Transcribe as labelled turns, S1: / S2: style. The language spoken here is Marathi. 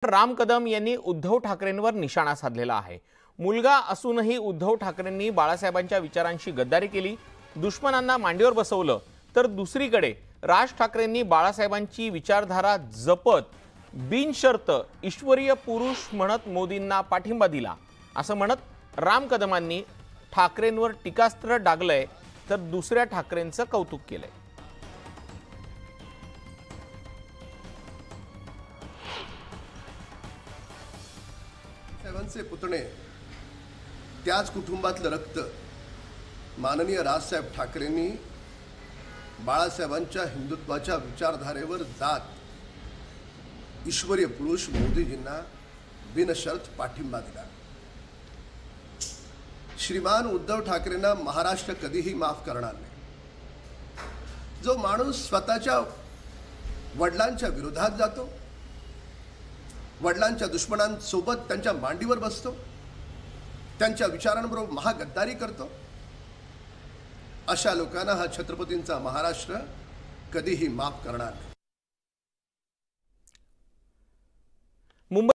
S1: राम कदम यांनी उद्धव ठाकरेंवर निशाणा साधलेला आहे। मुलगा असूनही उद्धव ठाकरेंनी बाळासाहेबांच्या विचारांशी गद्दारी केली, दुश्मनांना मांडीवर बसवलं। तर दुसरीकडे राज ठाकरेंनी बाळासाहेबांची विचारधारा जपत बिनशर्त ईश्वरीय पुरुष म्हणत मोदींना पाठिंबा दिला, असं म्हणत राम कदमांनी ठाकरेंवर टीकास्त्र डागलंय, तर दुसऱ्या ठाकरेंचं कौतुक केलंय।
S2: साहेबांचे पुतणे, त्याच कुटुंबातलं रक्त माननीय राजसाहेब ठाकरेंनी बाळासाहेबांच्या हिंदुत्वाच्या विचारधारेवर जात ईश्वरीय पुरुष मोदीजींना बिनशर्त पाठिंबा दिला। श्रीमान उद्धव ठाकरेंना महाराष्ट्र कधीही माफ करणार नाही। जो माणूस स्वतःच्या वडिलांच्या विरोधात जातो, वडिलांच्या दुश्मनांसोबत त्यांच्या मांडीवर बसतो, त्यांच्या विचारांबरोबर महागद्दारी करतो, अशा लोकांना हा छत्रपतींचा महाराष्ट्र कधीही माफ करणार नाही।